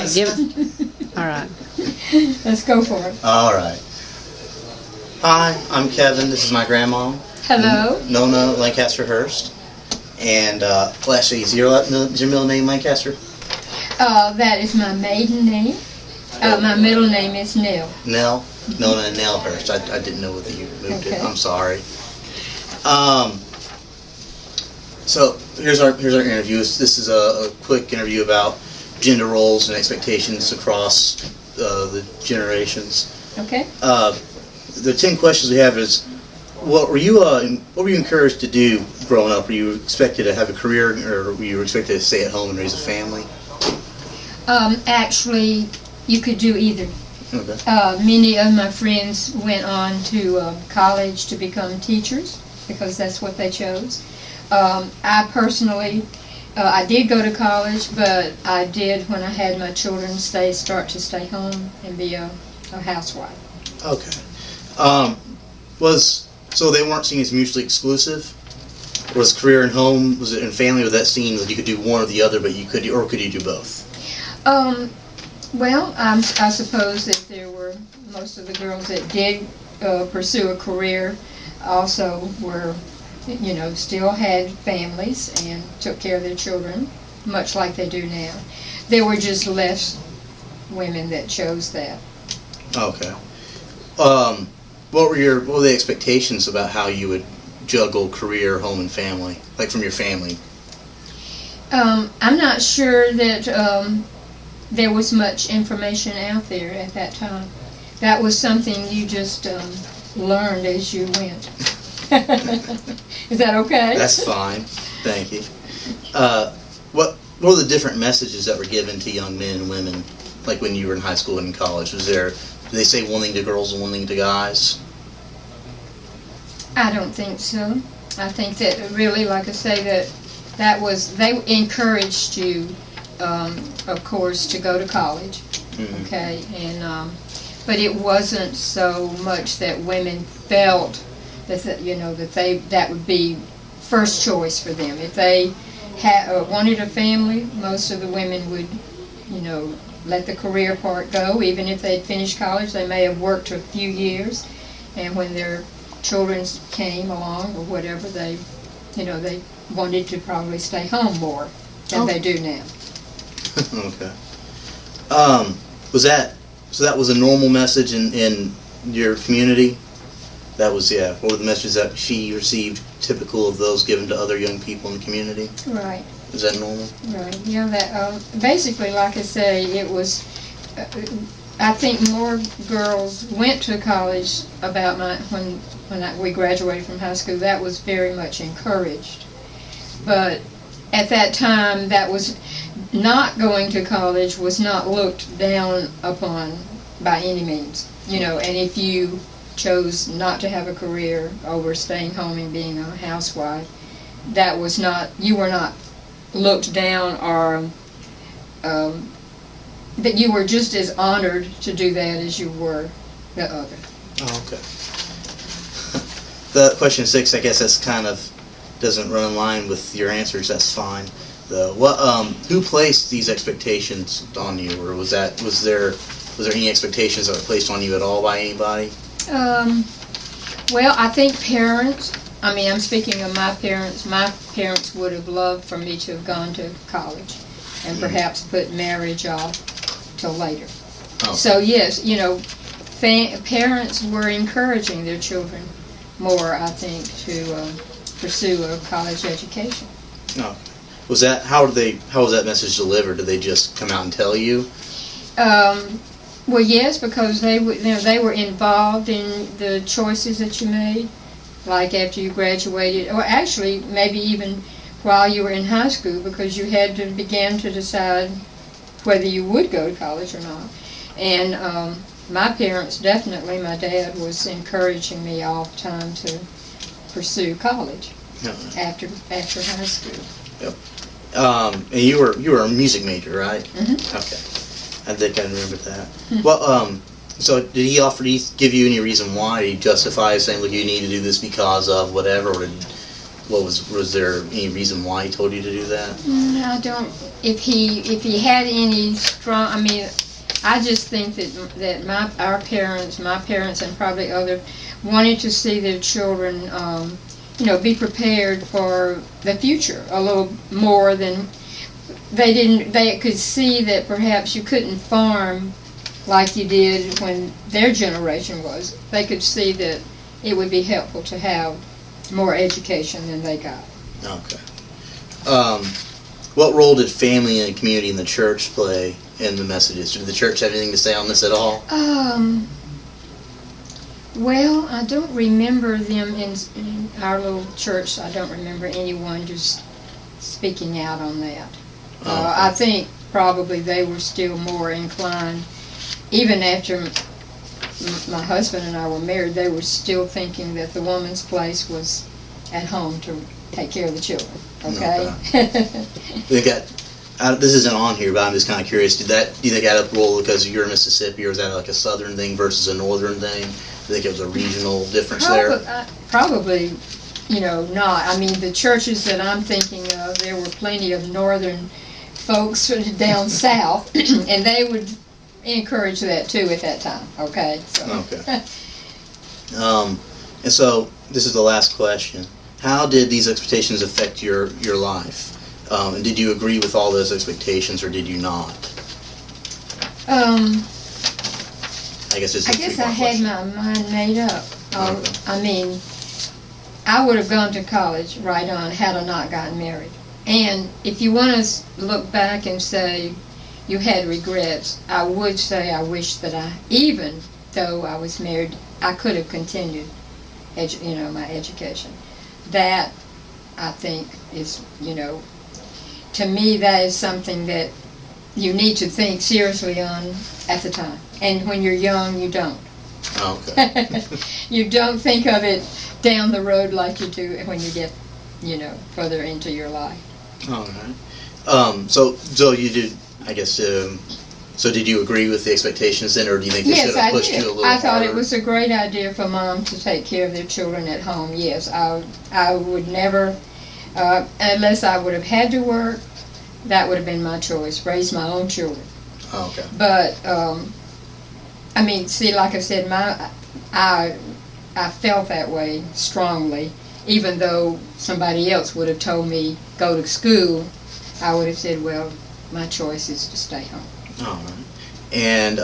All right. Let's go for it. All right. Hi, I'm Kevin. This is my grandma. Hello. Nona Lancaster Hurst. And, well, actually, is your middle name Lancaster? That is my maiden name. My middle name is Nell. Nell? Nona Nell Hurst. I didn't know whether you moved it. Okay. I'm sorry. So here's our interview. This is a quick interview about gender roles and expectations across the generations. Okay. The 10 questions we have is, what were you encouraged to do growing up? Were you expected to have a career, or were you expected to stay at home and raise a family? Actually, you could do either. Okay. Many of my friends went on to college to become teachers because that's what they chose. I personally, I did go to college, but I did, when I had my children, start to stay home and be a housewife. Okay. So they weren't seen as mutually exclusive? Was career and home, was it in family, was that seen that you could do one or the other, but could you do both? Well, I suppose that there were most of the girls that did pursue a career also were, still had families and took care of their children, much like they do now. There were just less women that chose that. Okay. What were the expectations about how you would juggle career, home, and family, like from your family? I'm not sure that there was much information out there at that time. That was something you just learned as you went. Is that okay? That's fine. Thank you. What were the different messages that were given to young men and women, like when you were in high school and in college? Did they say one thing to girls and one thing to guys? I don't think so. I think that really, like I say, they encouraged you, of course, to go to college. Mm-hmm. Okay, and but it wasn't so much that women felt that would be first choice for them. If they wanted a family, most of the women would, let the career part go. Even if they'd finished college, they may have worked a few years, and when their children came along or whatever, they wanted to probably stay home more than they do now. Okay. That was a normal message in your community? That was, yeah. What were the messages that she received, typical of those given to other young people in the community? Right. Is that normal? Right. Yeah. That basically, like I say, it was. I think more girls went to college about when we graduated from high school. That was very much encouraged, but at that time, that was not going to college was not looked down upon by any means. And if you chose not to have a career over staying home and being a housewife, that was not, you were not looked down, or that you were just as honored to do that as you were the other. Oh, okay. The question 6, I guess that's kind of doesn't run in line with your answers. That's fine, though. Who placed these expectations on you, or was there any expectations that were placed on you at all by anybody? Well, I think parents. I mean, I'm speaking of my parents. My parents would have loved for me to have gone to college, and perhaps put marriage off till later. Oh. So yes, parents were encouraging their children more, I think, to pursue a college education. Oh. How was that message delivered? Did they just come out and tell you? Well, yes, because they were involved in the choices that you made, like after you graduated, or actually maybe even while you were in high school, because you had to begin to decide whether you would go to college or not. And my parents definitely, my dad was encouraging me all the time to pursue college after high school. Yep. And you were a music major, right? Mm-hmm. Okay. I think I remember that. Well, so did he give you any reason why? Did he justify saying, look, you need to do this because of whatever, or was there any reason why he told you to do that? I don't. If he had any strong, I mean, I just think that my parents, and probably other, wanted to see their children, be prepared for the future a little more than they didn't. They could see that perhaps you couldn't farm like you did when their generation was. They could see that it would be helpful to have more education than they got. Okay. What role did family and community in the church play in the messages? Did the church have anything to say on this at all? Well, I don't remember them in our little church. I don't remember anyone just speaking out on that. Okay. I think probably they were still more inclined, even after my husband and I were married, they were still thinking that the woman's place was at home to take care of the children. Okay? They got, this isn't on here, but I'm just kind of curious. Do you think that role because you're in Mississippi, or is that like a southern thing versus a northern thing? Do you think it was a regional difference there? Probably, not. I mean, the churches that I'm thinking of, there were plenty of northern folks down south, and they would encourage that too at that time. Okay. So. Okay. And so this is the last question. How did these expectations affect your life? And did you agree with all those expectations, or did you not? I guess I had my mind made up. Okay. I mean, I would have gone to college right on had I not gotten married. And if you want to look back and say you had regrets, I would say I wish that even though I was married, I could have continued, my education. That, I think, is, to me, that is something that you need to think seriously on at the time. And when you're young, you don't. Oh, okay. You don't think of it down the road like you do when you get, further into your life. All right. So you did, I guess, so did you agree with the expectations then, or do you think they should have pushed you a little harder? I thought it was a great idea for mom to take care of their children at home. Yes, I would never, unless I would have had to work, that would have been my choice, raise my own children. Oh, okay. But, I mean, see, like I said, I felt that way strongly. Even though somebody else would have told me, go to school, I would have said, well, my choice is to stay home. All right. And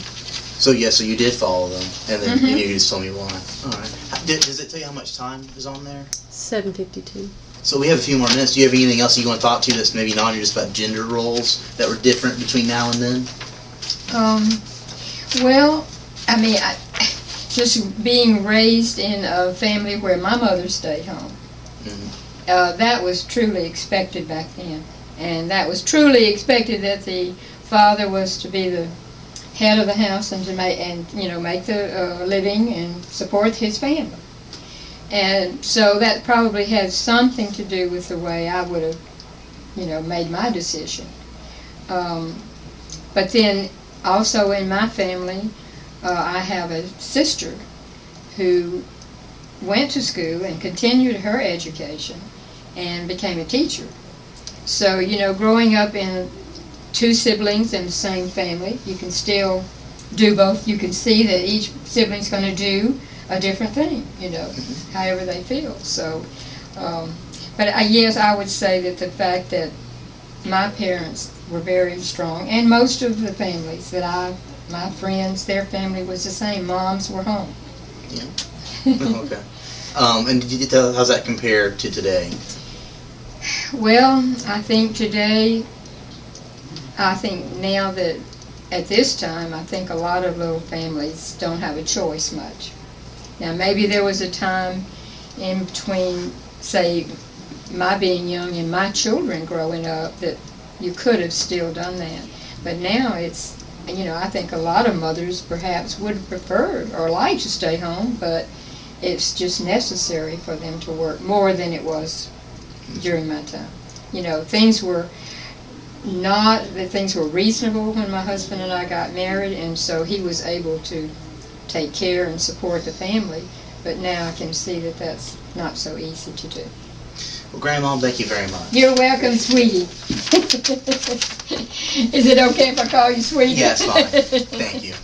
so you did follow them, and then you just told me why. All right. Does it tell you how much time is on there? 7:52. So we have a few more minutes. Do you have anything else you want to talk to that's maybe not just about gender roles that were different between now and then? Well, I mean, just being raised in a family where my mother stayed home, that was truly expected back then. And that was truly expected, that the father was to be the head of the house and to make the living and support his family. And so that probably had something to do with the way I would have, made my decision. But then also in my family, I have a sister who went to school and continued her education and became a teacher. So, growing up in two siblings in the same family, you can still do both. You can see that each sibling's going to do a different thing, however they feel. So, but yes, I would say that the fact that my parents were very strong, and most of the families that my friends, their family was the same. Moms were home. Yeah. Okay. And did you tell how's that compare to today? Well, I think now that at this time, I think a lot of little families don't have a choice much. Now, maybe there was a time in between, say, my being young and my children growing up that you could have still done that. But now it's, I think a lot of mothers perhaps would have preferred or like to stay home, but it's just necessary for them to work more than it was during my time. Things were reasonable when my husband and I got married, and so he was able to take care and support the family. But now I can see that that's not so easy to do. Well, Grandmom, thank you very much. You're welcome, sweetie. Is it okay if I call you sweetie? Yeah, it's fine. Thank you.